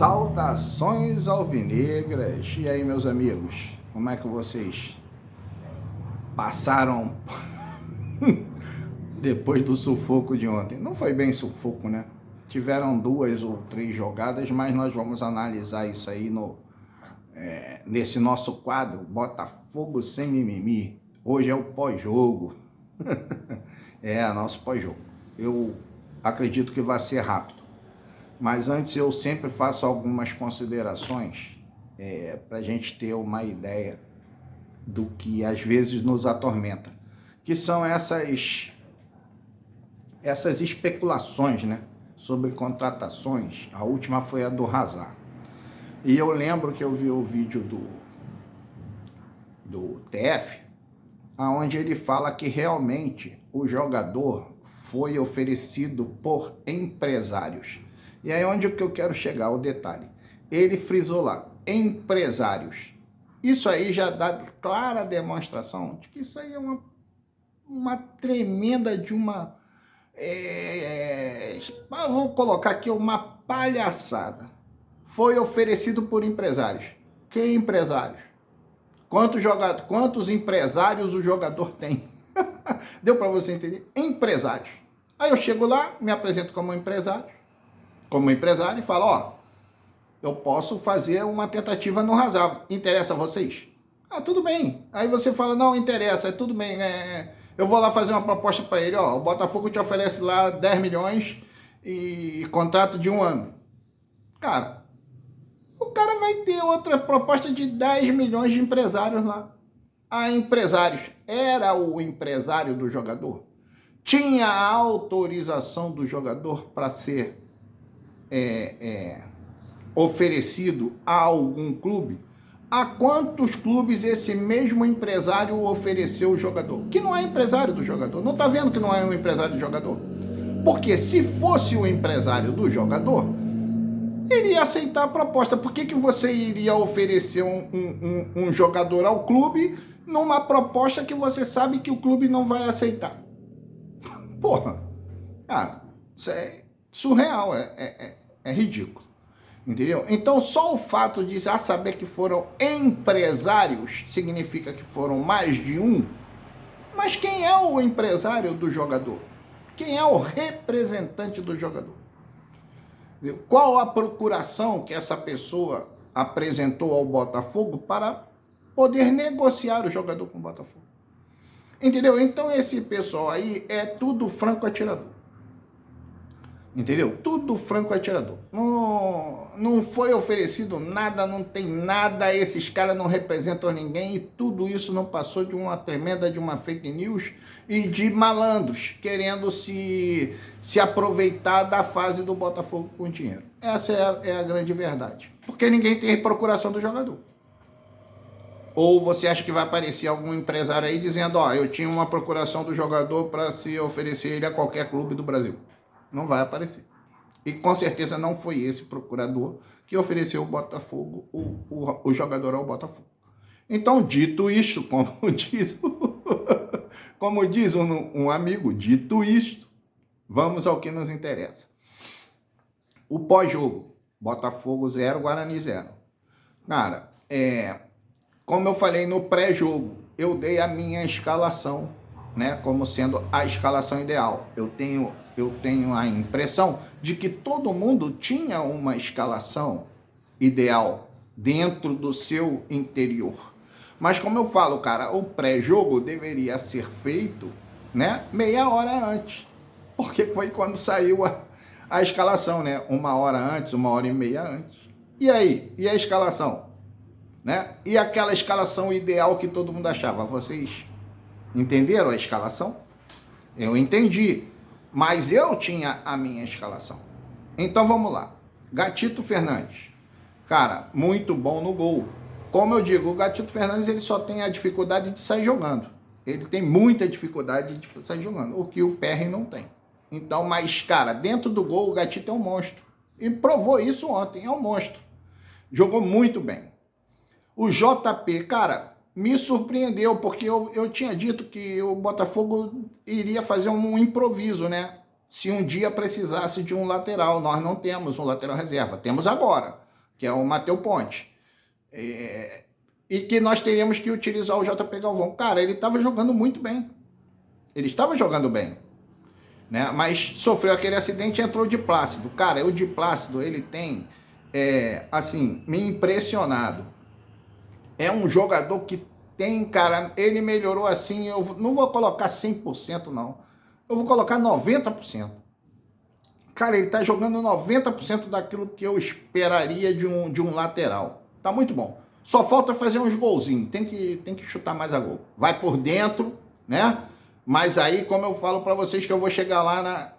Saudações alvinegras! E aí, meus amigos, como é que vocês passaram depois do sufoco de ontem? Não foi bem sufoco, né? Tiveram 2 ou 3 jogadas, mas nós vamos analisar isso aí nesse nosso quadro, Botafogo sem mimimi. Hoje é o pós-jogo. Nosso pós-jogo. Eu acredito que vai ser rápido. Mas antes eu sempre faço algumas considerações para a gente ter uma ideia do que às vezes nos atormenta, que são essas especulações, né, sobre contratações. A última foi a do Hazard. E eu lembro que eu vi o vídeo do TF, onde ele fala que realmente o jogador foi oferecido por empresários. E aí onde que eu quero chegar, o detalhe. Ele frisou lá, empresários. Isso aí já dá clara demonstração de que isso aí é uma tremenda de uma... vou colocar aqui uma palhaçada. Foi oferecido por empresários. Que empresários? Quantos empresários o jogador tem? Deu para você entender? Empresários. Aí eu chego lá, me apresento como empresário e falo, eu posso fazer uma tentativa no Hazard. Interessa a vocês? Tudo bem. Aí você fala, não interessa, tudo bem. Eu vou lá fazer uma proposta para ele, o Botafogo te oferece lá 10 milhões e contrato de 1 ano. Cara, o cara vai ter outra proposta de 10 milhões de empresários lá. Empresários. Era o empresário do jogador? Tinha a autorização do jogador para ser oferecido a algum clube? A quantos clubes esse mesmo empresário ofereceu o jogador? Que não é empresário do jogador. Não está vendo que não é um empresário do jogador? Porque se fosse o empresário do jogador, ele ia aceitar a proposta. Por que você iria oferecer um jogador ao clube numa proposta que você sabe que o clube não vai aceitar? Porra, cara, isso é surreal, é ridículo, entendeu? Então só o fato de saber que foram empresários significa que foram mais de um. Mas quem é o empresário do jogador? Quem é o representante do jogador? Qual a procuração que essa pessoa apresentou ao Botafogo para poder negociar o jogador com o Botafogo? Entendeu? Então esse pessoal aí é tudo franco atirador. Entendeu? Tudo franco atirador. Não foi oferecido nada, não tem nada, esses caras não representam ninguém e tudo isso não passou de uma tremenda, de uma fake news e de malandros querendo se aproveitar da fase do Botafogo com dinheiro. Essa é a grande verdade. Porque ninguém tem procuração do jogador. Ou você acha que vai aparecer algum empresário aí dizendo, eu tinha uma procuração do jogador para se oferecer ele a qualquer clube do Brasil? Não vai aparecer. E com certeza não foi esse procurador que ofereceu o Botafogo, o jogador ao Botafogo. Então, dito isto, como diz um amigo, dito isto, vamos ao que nos interessa. O pós-jogo, Botafogo 0, Guarani 0. Cara, como eu falei no pré-jogo, eu dei a minha escalação, né, como sendo a escalação ideal. Eu tenho a impressão de que todo mundo tinha uma escalação ideal dentro do seu interior. Mas como eu falo, cara, o pré-jogo deveria ser feito, né, meia hora antes. Porque foi quando saiu a escalação, né? 1 hora antes, 1h30 antes. E aí? E a escalação? Né? E aquela escalação ideal que todo mundo achava? Vocês entenderam a escalação? Eu entendi. Mas eu tinha a minha escalação. Então vamos lá. Gatito Fernandes. Cara, muito bom no gol. Como eu digo, o Gatito Fernandes ele só tem a dificuldade de sair jogando. Ele tem muita dificuldade de sair jogando, o que o Perry não tem. Então, mas, cara, dentro do gol o Gatito é um monstro. E provou isso ontem, é um monstro. Jogou muito bem. O JP, cara, me surpreendeu, porque eu tinha dito que o Botafogo iria fazer um improviso, né? Se um dia precisasse de um lateral. Nós não temos um lateral reserva, temos agora. que é o Matheus Ponte. E que nós teríamos que utilizar o JP Galvão. Cara, ele estava jogando muito bem. Ele estava jogando bem, né? Mas sofreu aquele acidente e entrou o Di Plácido. Cara, o Di Plácido, ele tem, assim, me impressionado. É um jogador que tem, cara, ele melhorou assim, eu não vou colocar 100% não. Eu vou colocar 90%. Cara, ele tá jogando 90% daquilo que eu esperaria de um lateral. Tá muito bom. Só falta fazer uns golzinhos. Tem que chutar mais a gol. Vai por dentro, né? Mas aí, como eu falo para vocês que eu vou chegar lá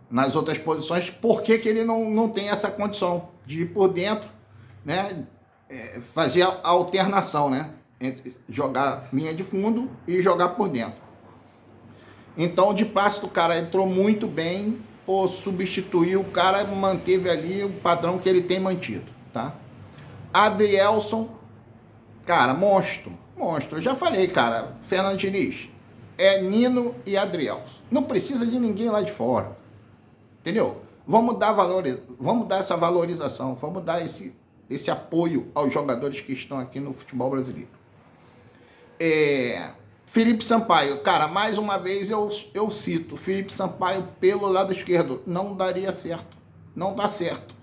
nas outras posições, por que ele não tem essa condição de ir por dentro, né? Fazer a alternação, né? Entre jogar linha de fundo e jogar por dentro. Então, o Di Plácido, cara, entrou muito bem, pô, substituiu, o cara manteve ali o padrão que ele tem mantido, tá? Adrielson, cara, monstro. Eu já falei, cara, Fernando Diniz, é Nino e Adrielson. Não precisa de ninguém lá de fora, entendeu? Vamos dar essa valorização, vamos dar esse apoio aos jogadores que estão aqui no futebol brasileiro. Felipe Sampaio, cara, mais uma vez eu cito, Felipe Sampaio pelo lado esquerdo, não daria certo, não dá certo.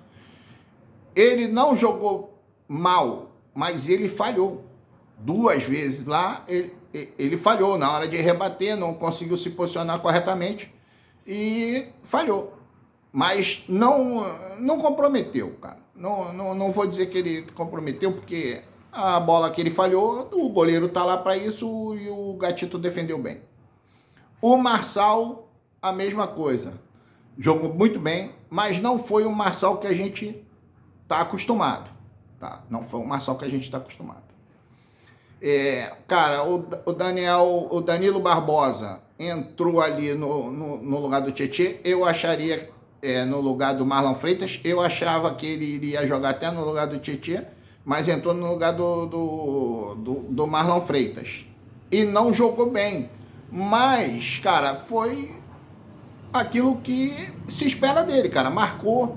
Ele não jogou mal, mas ele falhou. 2 vezes lá, ele falhou na hora de rebater, não conseguiu se posicionar corretamente e falhou. Mas não comprometeu, cara. Não vou dizer que ele comprometeu, porque a bola que ele falhou, o goleiro tá lá para isso e o Gatito defendeu bem. O Marçal, a mesma coisa. Jogou muito bem, mas não foi o Marçal que a gente tá acostumado. Tá? Não foi o Marçal que a gente tá acostumado. Cara, o Danilo Barbosa entrou ali no lugar do Tietê. Eu acharia, no lugar do Marlon Freitas, eu achava que ele iria jogar até no lugar do Tietê, mas entrou no lugar do Marlon Freitas. E não jogou bem. Mas, cara, foi aquilo que se espera dele, cara. Marcou,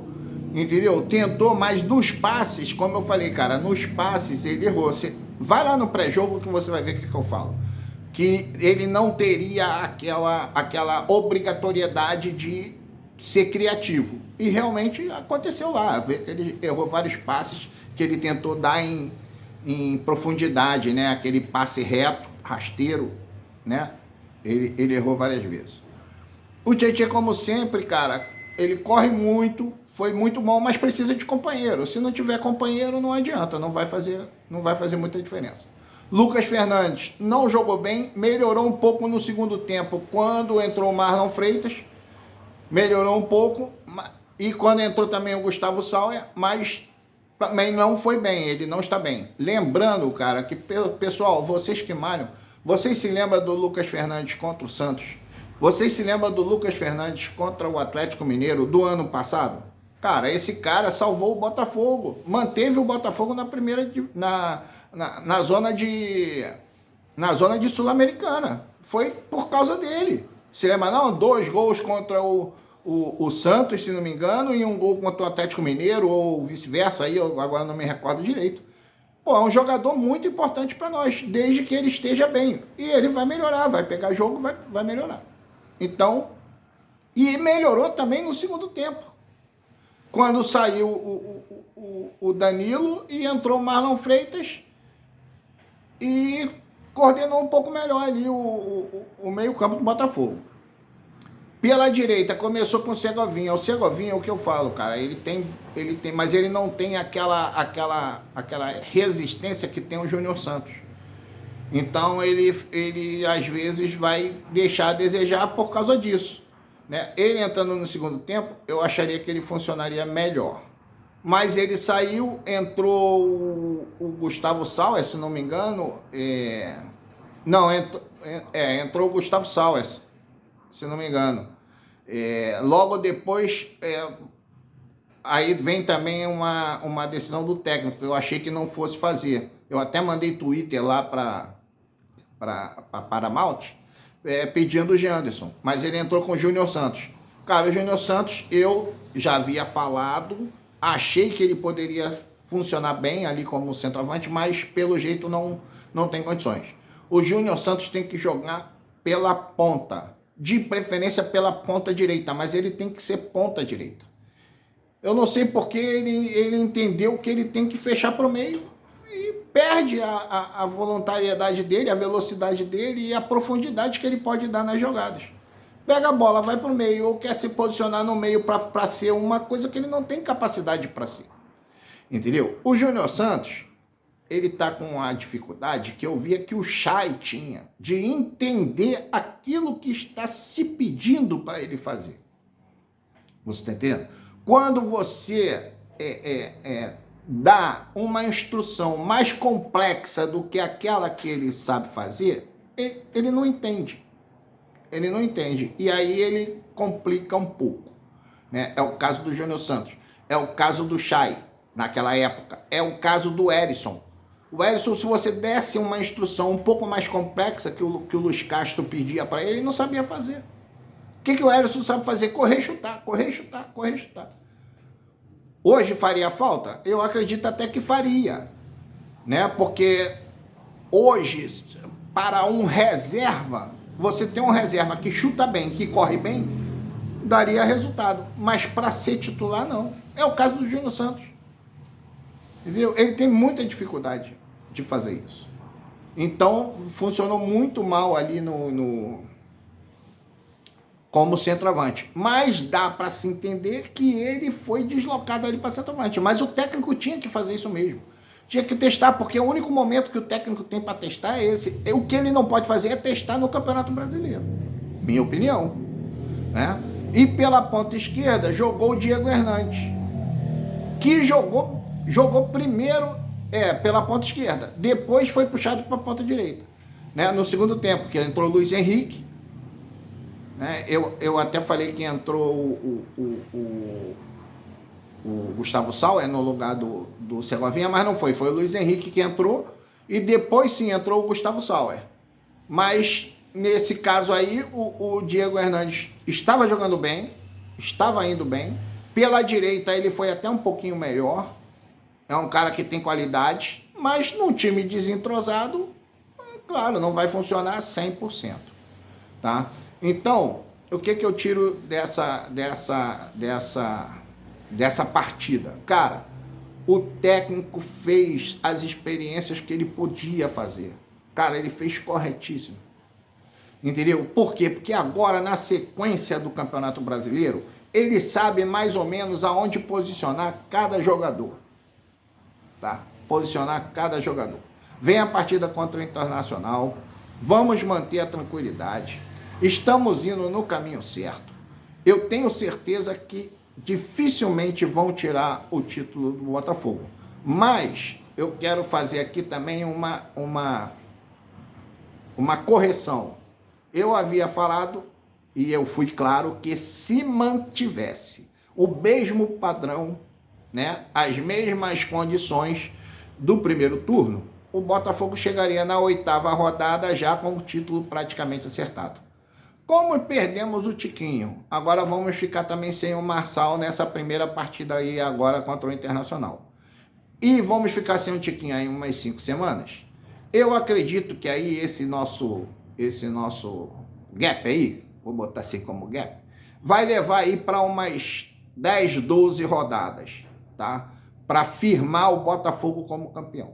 entendeu? Tentou, mas nos passes, como eu falei, cara, nos passes ele errou. Você vai lá no pré-jogo que você vai ver o que eu falo. Que ele não teria aquela obrigatoriedade de ser criativo. E realmente aconteceu lá. Ver que ele errou vários passes que ele tentou dar em profundidade, né? Aquele passe reto, rasteiro, né? Ele errou várias vezes. O Tietê, como sempre, cara, ele corre muito, foi muito bom, mas precisa de companheiro. Se não tiver companheiro, não adianta, não vai fazer muita diferença. Lucas Fernandes não jogou bem, melhorou um pouco no segundo tempo, quando entrou o Marlon Freitas, melhorou um pouco, e quando entrou também o Gustavo Sauer, mas também não foi bem, ele não está bem. Lembrando, cara, que, pessoal, vocês que malham, vocês se lembram do Lucas Fernandes contra o Santos? Vocês se lembram do Lucas Fernandes contra o Atlético Mineiro do ano passado? Cara, esse cara salvou o Botafogo, manteve o Botafogo na zona de Sul-Americana. Foi por causa dele. Se lembra não? 2 gols contra o Santos, se não me engano, e 1 gol contra o Atlético Mineiro, ou vice-versa, aí eu agora não me recordo direito. Pô, é um jogador muito importante para nós, desde que ele esteja bem. E ele vai melhorar, vai pegar jogo, vai melhorar. Então, e melhorou também no segundo tempo. Quando saiu o Danilo e entrou o Marlon Freitas e coordenou um pouco melhor ali o meio-campo do Botafogo. Pela direita, começou com o Segovinha. O Segovinha é o que eu falo, cara. Ele tem, mas ele não tem aquela resistência que tem o Júnior Santos. Então ele às vezes vai deixar a desejar por causa disso, né? Ele entrando no segundo tempo, eu acharia que ele funcionaria melhor. Mas ele saiu, entrou o Gustavo Sauer, se não me engano. Entrou o Gustavo Sauer, se não me engano. Logo depois, aí vem também uma decisão do técnico, que eu achei que não fosse fazer. Eu até mandei Twitter lá para Paramount, pedindo o Janderson, mas ele entrou com o Júnior Santos. Cara, o Júnior Santos, eu já havia falado Achei que ele poderia funcionar bem ali como centroavante, mas pelo jeito não tem condições. O Júnior Santos tem que jogar pela ponta, de preferência pela ponta direita, mas ele tem que ser ponta direita. Eu não sei porque ele entendeu que ele tem que fechar para o meio e perde a voluntariedade dele, a velocidade dele e a profundidade que ele pode dar nas jogadas. Pega a bola, vai para o meio, ou quer se posicionar no meio para ser uma coisa que ele não tem capacidade para ser. Entendeu? O Júnior Santos, ele está com a dificuldade que eu via que o Chay tinha de entender aquilo que está se pedindo para ele fazer. Você está entendendo? Quando você dá uma instrução mais complexa do que aquela que ele sabe fazer, ele não entende. Ele não entende. E aí ele complica um pouco. Né? É o caso do Júnior Santos. É o caso do Chay, naquela época. É o caso do Erisson. O Erisson, se você desse uma instrução um pouco mais complexa que o Luiz Castro pedia para ele, ele não sabia fazer. O que o Erisson sabe fazer? Correr, chutar, correr, chutar, correr, chutar. Hoje faria falta? Eu acredito até que faria. Né? Porque hoje, para um reserva, você tem um reserva que chuta bem, que corre bem, daria resultado. Mas para ser titular, não. É o caso do Júnior Santos. Entendeu? Ele tem muita dificuldade de fazer isso. Então, funcionou muito mal ali como centroavante. Mas dá para se entender que ele foi deslocado ali para centroavante. Mas o técnico tinha que fazer isso mesmo. Tinha que testar, porque o único momento que o técnico tem para testar é esse. O que ele não pode fazer é testar no Campeonato Brasileiro. Minha opinião. Né? E pela ponta esquerda jogou o Diego Hernandes, que jogou primeiro pela ponta esquerda, depois foi puxado para a ponta direita. Né? No segundo tempo, que entrou o Luiz Henrique, né? Eu até falei que entrou o Gustavo Sauer no lugar do Segovinha, mas não foi. Foi o Luiz Henrique que entrou e depois sim entrou o Gustavo Sauer. Mas nesse caso aí, o Diego Hernandes estava jogando bem, estava indo bem. Pela direita ele foi até um pouquinho melhor. É um cara que tem qualidade, mas num time desentrosado, claro, não vai funcionar 100%. Tá? Então, o que eu tiro dessa partida? Cara, o técnico fez as experiências que ele podia fazer. Cara, ele fez corretíssimo. Entendeu? Por quê? Porque agora, na sequência do Campeonato Brasileiro, ele sabe mais ou menos aonde posicionar cada jogador. Tá? Posicionar cada jogador. Vem a partida contra o Internacional. Vamos manter a tranquilidade. Estamos indo no caminho certo. Eu tenho certeza que dificilmente vão tirar o título do Botafogo. Mas eu quero fazer aqui também uma correção. Eu havia falado, e eu fui claro, que se mantivesse o mesmo padrão, né, as mesmas condições do primeiro turno, o Botafogo chegaria na 8ª rodada já com o título praticamente acertado. Como perdemos o Tiquinho, agora vamos ficar também sem o Marçal nessa primeira partida aí agora contra o Internacional. E vamos ficar sem o Tiquinho aí umas 5 semanas. Eu acredito que aí esse nosso gap aí, vou botar assim como gap, vai levar aí para umas 10, 12 rodadas, tá? Para firmar o Botafogo como campeão,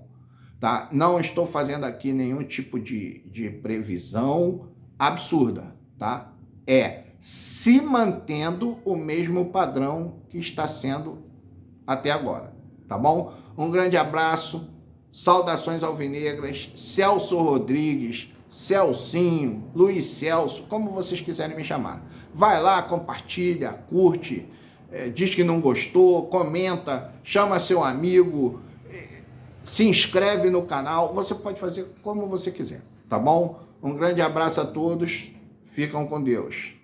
tá? Não estou fazendo aqui nenhum tipo de previsão absurda, tá? É se mantendo o mesmo padrão que está sendo até agora, tá bom? Um grande abraço, saudações alvinegras, Celso Rodrigues, Celcinho, Luiz Celso, como vocês quiserem me chamar. Vai lá, compartilha, curte, diz que não gostou, comenta, chama seu amigo, se inscreve no canal, você pode fazer como você quiser, tá bom? Um grande abraço a todos, ficam com Deus.